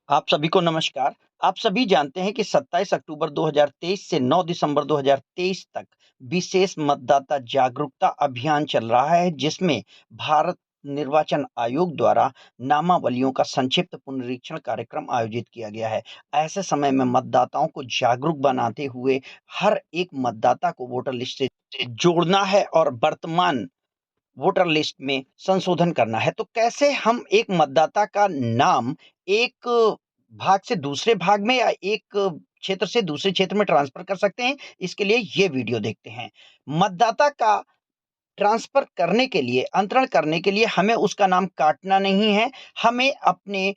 आप सभी को नमस्कार। आप सभी जानते हैं कि 27 अक्टूबर 2023 से 9 दिसंबर 2023 तक विशेष मतदाता जागरूकता अभियान चल रहा है, जिसमें भारत निर्वाचन आयोग द्वारा नामावलियों का संक्षिप्त पुनरीक्षण कार्यक्रम आयोजित किया गया है। ऐसे समय में मतदाताओं को जागरूक बनाते हुए हर एक मतदाता को वोटर लिस्ट से जोड़ना है और वर्तमान वोटर लिस्ट में संशोधन करना है। तो कैसे हम एक मतदाता का नाम एक भाग से दूसरे भाग में या एक क्षेत्र से दूसरे क्षेत्र में ट्रांसफर कर सकते हैं, इसके लिए ये वीडियो देखते हैं। मतदाता का ट्रांसफर करने के लिए, अंतरण करने के लिए हमें उसका नाम काटना नहीं है, हमें अपने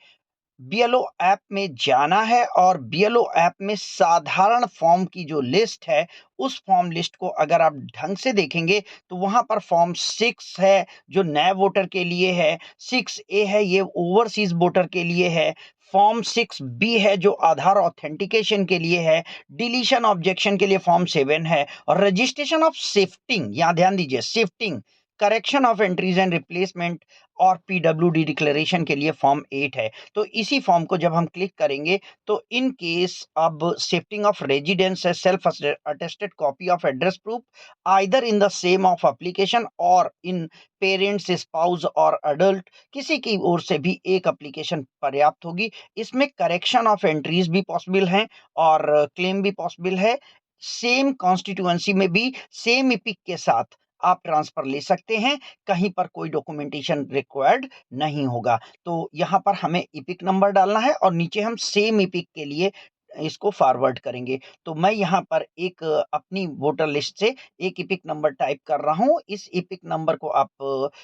बीएलओ ऐप में जाना है और बीएलओ ऐप में साधारण फॉर्म की जो लिस्ट है, उस फॉर्म लिस्ट को अगर आप ढंग से देखेंगे तो वहाँ पर फॉर्म 6 है जो नए वोटर के लिए है, 6A है ये ओवरसीज वोटर के लिए है, फॉर्म 6B है जो आधार ऑथेंटिकेशन के लिए है, डिलीशन ऑब्जेक्शन के लिए फॉर्म 7 है और रजिस्ट्रेशन ऑफ शिफ्टिंग, यहाँ ध्यान दीजिए shifting, correction of entries and replacement और पीडब्ल्यूडी डिक्लेरेशन के लिए फॉर्म 8 है। तो इसी फॉर्म को जब हम क्लिक करेंगे तो इन केस अब शिफ्टिंग ऑफ रेजिडेंस है, self attested copy of address proof either in the same of application और इन पेरेंट्स, स्पाउस और अडल्ट, किसी की ओर से भी एक एप्लीकेशन पर्याप्त होगी। इसमें करेक्शन ऑफ एंट्रीज भी पॉसिबल हैं और क्लेम भी पॉसिबल है। सेम कॉन्स्टिट्यूएंसी में भी सेम इपिक के साथ आप ट्रांसफर ले सकते हैं, कहीं पर कोई डॉक्यूमेंटेशन रिक्वायर्ड नहीं होगा। तो यहाँ पर हमें इपिक नंबर डालना है और नीचे हम सेम इपिक के लिए इसको फॉरवर्ड करेंगे। तो मैं यहाँ पर एक अपनी वोटर लिस्ट से एक इपिक नंबर टाइप कर रहा हूँ। इस इपिक नंबर को आप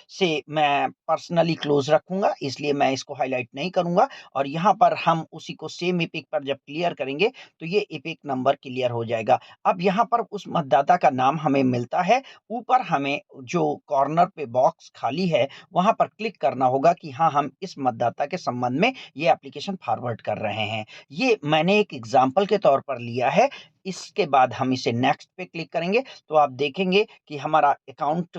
से मैं पर्सनली क्लोज रखूंगा, इसलिए मैं इसको हाईलाइट नहीं करूंगा और यहाँ पर हम उसी को सेम इपिक पर जब क्लियर करेंगे तो ये इपिक नंबर क्लियर हो जाएगा। अब यहाँ पर उस मतदाता का नाम हमें मिलता है, ऊपर हमें जो कॉर्नर पे बॉक्स खाली है वहां पर क्लिक करना होगा कि हाँ, हम इस मतदाता के संबंध में ये एप्लीकेशन फॉरवर्ड कर रहे हैं। ये मैंने एक एग्जाम्पल के तौर पर लिया है। इसके बाद हम इसे नेक्स्ट पे क्लिक करेंगे तो आप देखेंगे कि हमारा अकाउंट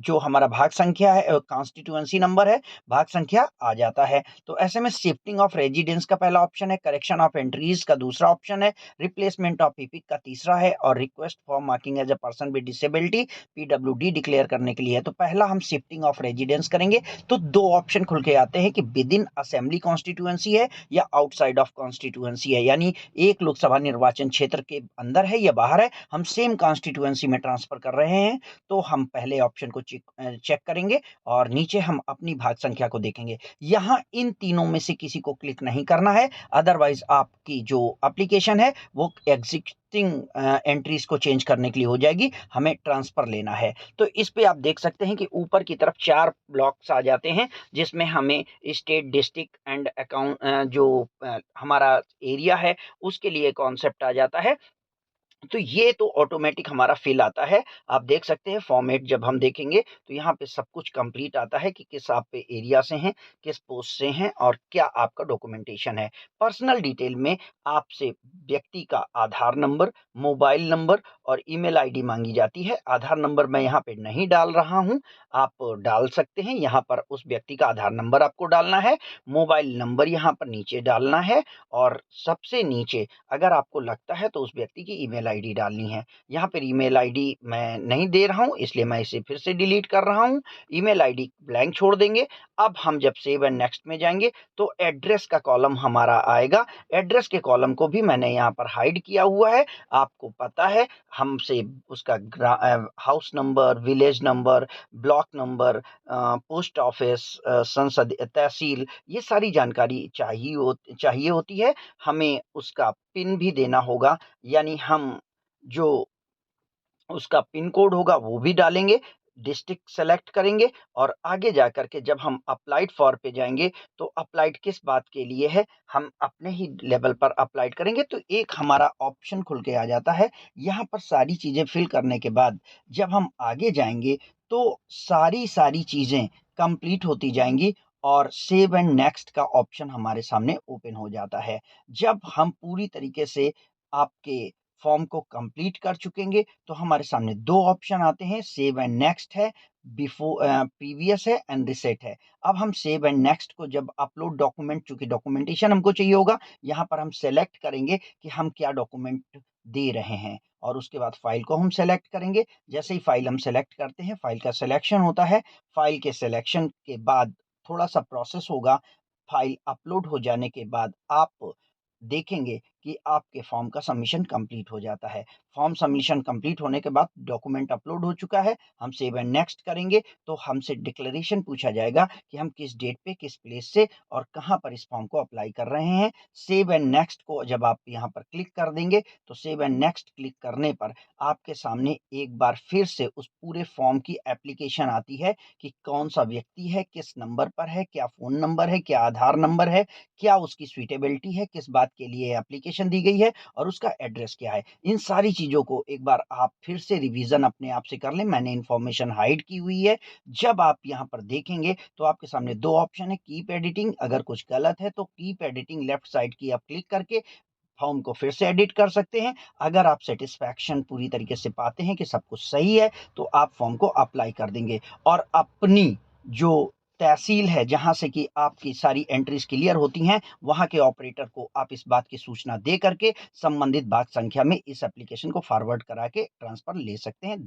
जो हमारा भाग संख्या है, कॉन्स्टिट्यूएंसी नंबर है, भाग संख्या आ जाता है। तो ऐसे में शिफ्टिंग ऑफ रेजिडेंस का पहला ऑप्शन है, करेक्शन ऑफ एंट्रीज का दूसरा ऑप्शन है, रिप्लेसमेंट ऑफ इपिक का तीसरा है और request for marking as a person with disability PWD declare करने के लिए है। तो पहला हम शिफ्टिंग ऑफ रेजिडेंस करेंगे तो दो ऑप्शन खुल के आते हैं कि विद इन असेंबली कॉन्स्टिट्यूएंसी है या आउटसाइड ऑफ कॉन्स्टिट्यूएंसी है, यानी एक लोकसभा निर्वाचन क्षेत्र के अंदर है या बाहर है, हम सेम कॉन्स्टिट्यूएंसी में ट्रांसफर कर रहे हैं। तो हम पहले ऑप्शन को चेक करेंगे और नीचे हम अपनी भाग संख्या को देखेंगे। यहाँ इन तीनों में से किसी को क्लिक नहीं करना है, अदरवाइज आपकी जो एप्लीकेशन है वो एग्जिस्टिंग एंट्रीज को चेंज करने के लिए हो जाएगी, हमें ट्रांसफर लेना है। तो इस पे आप देख सकते हैं कि ऊपर की तरफ 4 ब्लॉक्स आ जाते हैं जिसमें हमें स्टेट, डिस्ट्रिक्ट एंड अकाउंट जो हमारा एरिया है उसके लिए कॉन्सेप्ट आ जाता है। तो ये तो ऑटोमेटिक हमारा फिल आता है। आप देख सकते हैं फॉर्मेट जब हम देखेंगे तो यहाँ पे सब कुछ कंप्लीट आता है कि किस आप पे एरिया से हैं, किस पोस्ट से हैं और क्या आपका डॉक्यूमेंटेशन है। पर्सनल डिटेल में आपसे व्यक्ति का आधार नंबर, मोबाइल नंबर और ईमेल आईडी मांगी जाती है। आधार नंबर मैं यहाँ पे नहीं डाल रहा हूँ, आप डाल सकते हैं। यहाँ पर उस व्यक्ति का आधार नंबर आपको डालना है, मोबाइल नंबर यहाँ पर नीचे डालना है और सबसे नीचे अगर आपको लगता है तो उस व्यक्ति की ईमेल आईडी डालनी है। यहाँ पर ईमेल आईडी मैं नहीं दे रहा हूँ, इसलिए मैं इसे फिर से डिलीट कर रहा हूँ। ईमेल आईडी ब्लैंक छोड़ देंगे। अब हम जब सेव एंड नेक्स्ट में जाएंगे तो एड्रेस का कॉलम हमारा आएगा। एड्रेस के कॉलम को भी मैंने यहाँ पर हाइड किया हुआ है। आपको पता है हमसे उसका house number, village number, block number, post office, संसद, तहसील, ये सारी जानकारी चाहिए होती है। हमें उसका पिन भी देना होगा, यानी हम जो उसका पिन कोड होगा वो भी डालेंगे, डिस्ट्रिक्ट सेलेक्ट करेंगे और आगे जाकर के जब हम अप्लाइड फॉर पे जाएंगे तो अप्लाइड किस बात के लिए है, हम अपने ही लेवल पर अप्लाइड करेंगे। तो एक हमारा ऑप्शन खुल के आ जाता है। यहाँ पर सारी चीज़ें फिल करने के बाद जब हम आगे जाएंगे तो सारी चीज़ें कंप्लीट होती जाएंगी और सेव एंड नेक्स्ट का ऑप्शन हमारे सामने ओपन हो जाता है। जब हम पूरी तरीके से आपके फॉर्म को कंप्लीट कर चुकेंगे तो हमारे सामने 2 ऑप्शन आते हैं, सेव एंड नेक्स्ट है, प्रीवियस है एंड रीसेट है। अब हम सेव एंड नेक्स्ट को जब अपलोड डॉक्यूमेंट, चूँकि डॉक्यूमेंटेशन हमको चाहिए होगा, यहाँ पर हम सेलेक्ट करेंगे कि हम क्या डॉक्यूमेंट दे रहे हैं और उसके बाद फ़ाइल को हम सेलेक्ट करेंगे। जैसे ही फ़ाइल हम सेलेक्ट करते हैं, फ़ाइल का सिलेक्शन होता है। फ़ाइल के सिलेक्शन के बाद थोड़ा-सा प्रोसेस होगा। फ़ाइल अपलोड हो जाने के बाद आप देखेंगे कि आपके फॉर्म का सबमिशन कंप्लीट हो जाता है। फॉर्म सबमिशन कंप्लीट होने के बाद डॉक्यूमेंट अपलोड हो चुका है, हम सेव एंड नेक्स्ट करेंगे तो हमसे डिक्लेरेशन पूछा जाएगा कि हम किस डेट पे, किस प्लेस से और कहाँ पर इस फॉर्म को अप्लाई कर रहे हैं। सेव एंड नेक्स्ट को जब आप यहाँ पर क्लिक कर देंगे, तो सेव एंड नेक्स्ट क्लिक करने पर आपके सामने एक बार फिर से उस पूरे फॉर्म की एप्लीकेशन आती है कि कौन-सा व्यक्ति है, किस नंबर पर है, क्या फ़ोन नंबर है, क्या आधार नंबर है, क्या उसकी सूटेबिलिटी है, किस बात के लिए एप्लीकेशन दी गई है और उसका एड्रेस क्या है। इन सारी चीज़ों को एक बार आप फिर से रिवीज़न अपने आप से कर लें, मैंने इन्फॉर्मेशन हाइड की हुई है। जब आप यहाँ पर देखेंगे तो आपके सामने 2 ऑप्शन है, कीप एडिटिंग, अगर कुछ गलत है तो कीप एडिटिंग लेफ्ट साइड की आप क्लिक करके फॉर्म को फिर से एडिट कर सकते हैं। अगर आप सैटिस्फैक्शन पूरी तरीके से पाते हैं कि सब कुछ सही है, तो आप फॉर्म को अप्लाई कर देंगे और अपनी जो तहसील है, जहाँ से कि आपकी सारी एंट्रीज़ क्लियर होती हैं, वहाँ के ऑपरेटर को आप इस बात की सूचना दे करके संबंधित बात संख्या में इस एप्लीकेशन को फॉरवर्ड करा के ट्रांसफ़र ले सकते हैं।